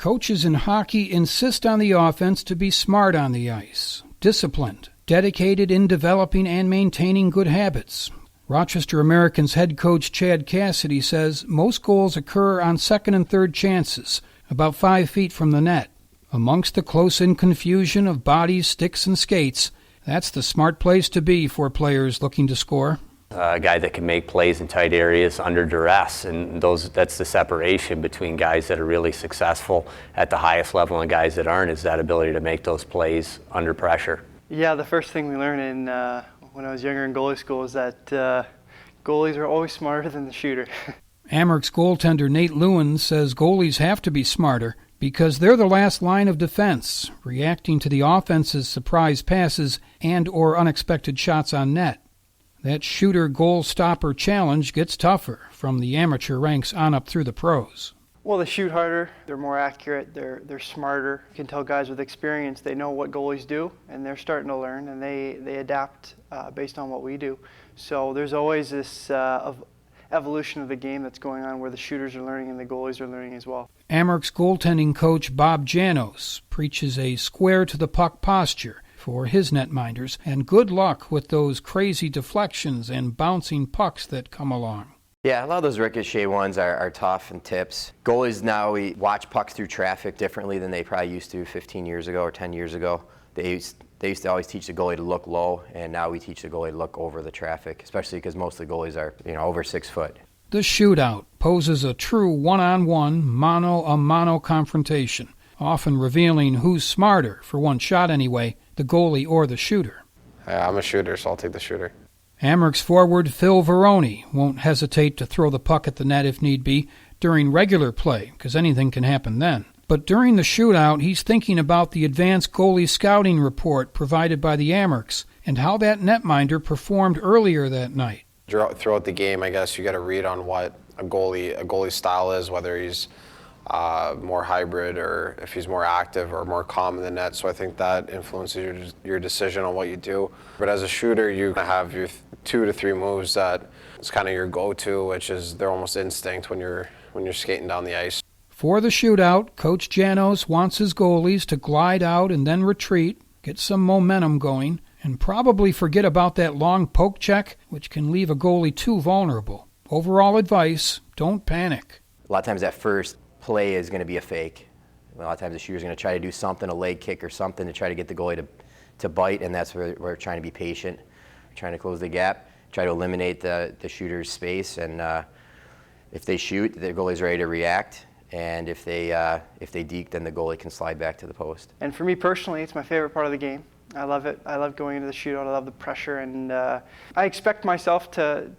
Coaches in hockey insist on the offense to be smart on the ice, disciplined, dedicated in developing and maintaining good habits. Rochester Americans head coach Chad Cassidy says most goals occur on second and third chances, about 5 feet from the net. Amongst the close-in confusion of bodies, sticks, and skates, that's the smart place to be for players looking to score. A guy that can make plays in tight areas under duress, and that's the separation between guys that are really successful at the highest level and guys that aren't, is that ability to make those plays under pressure. Yeah, the first thing we learned when I was younger in goalie school is that goalies are always smarter than the shooter. Amherst goaltender Nate LIEUWEN says goalies have to be smarter because they're the last line of defense, reacting to the offense's surprise passes and or unexpected shots on net. That shooter goal stopper challenge gets tougher from the amateur ranks on up through the pros. Well, they shoot harder, they're more accurate, they're smarter. You can tell guys with experience, they know what goalies do, and they're starting to learn, and they adapt based on what we do. So there's always this evolution of the game that's going on where the shooters are learning and the goalies are learning as well. Amherst goaltending coach Bob JANOSZ preaches a square-to-the-puck posture for his netminders, and good luck with those crazy deflections and bouncing pucks that come along. Yeah, a lot of those ricochet ones are tough and tips. Goalies now, we watch pucks through traffic differently than they probably used to 15 years ago or 10 years ago. They used to always teach the goalie to look low, and now we teach the goalie to look over the traffic, especially because most of the goalies are, over 6 foot. The shootout poses a true one-on-one, mano-a-mano confrontation, often revealing who's smarter, for one shot anyway, the goalie or the shooter. I'm a shooter, so I'll take the shooter. Amherst forward PHIL VARONE won't hesitate to throw the puck at the net if need be during regular play, because anything can happen then. But during the shootout, he's thinking about the advanced goalie scouting report provided by the Amhersts and how that netminder performed earlier that night. Throughout the game, I guess you got to read on what a goalie style is, whether he's more hybrid or if he's more active or more calm in the net. So I think that influences your decision on what you do. But as a shooter, you have your 2 to 3 moves that is kind of your go-to, which is they're almost instinct when you're skating down the ice. For the shootout, Coach JANOSZ wants his goalies to glide out and then retreat, get some momentum going, and probably forget about that long poke check, which can leave a goalie too vulnerable. Overall advice, don't panic. A lot of times that first play is going to be a fake. A lot of times the shooter's going to try to do something, a leg kick or something, to try to get the goalie to bite, and that's where we're trying to be patient, trying to close the gap, try to eliminate the shooter's space, and if they shoot, the goalie's ready to react, and if they deke, then the goalie can slide back to the post. And for me personally, it's my favorite part of the game. I love it. I love going into the shootout. I love the pressure, and I expect myself to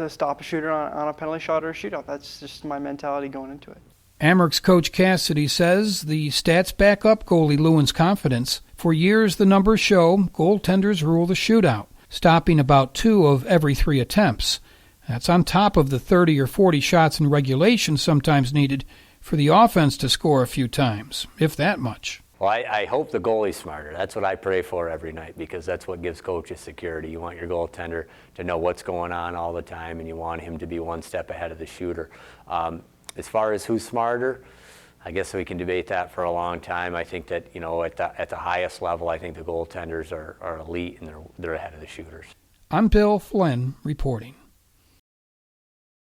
stop a shooter on a penalty shot or a shootout. That's just my mentality going into it. Amherst coach Cassidy says the stats back up goalie LIEUWEN's confidence. For years, the numbers show goaltenders rule the shootout, stopping about 2 of every 3 attempts. That's on top of the 30 or 40 shots in regulation sometimes needed for the offense to score a few times, if that much. Well, I hope the goalie's smarter. That's what I pray for every night, because that's what gives coaches security. You want your goaltender to know what's going on all the time, and you want him to be one step ahead of the shooter. As far as who's smarter, I guess we can debate that for a long time. I think that, at the highest level, I think the goaltenders are elite, and they're ahead of the shooters. I'm Bill Flynn reporting.